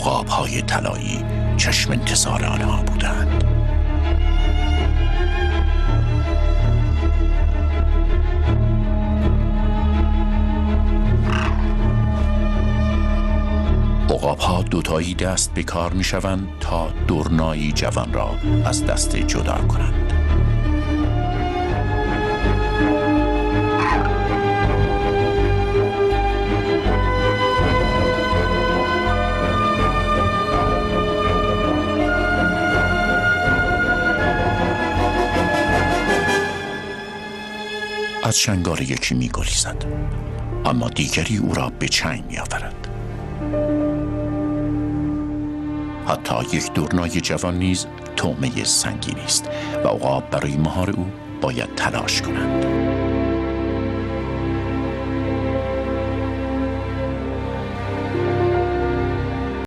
عقاب‌های طلایی چشم انتظار آنها بودند. عقاب‌ها دوتایی دست به کار می‌شوند تا درنایی جوان را از دست جدا کنند. از شنگال یکی می‌گریزد، اما دیگری او را به چنگ می‌آورد. حتی یک درنای جوان نیز طعمه سنگینی است و عقاب برای مهار او باید تلاش کنند.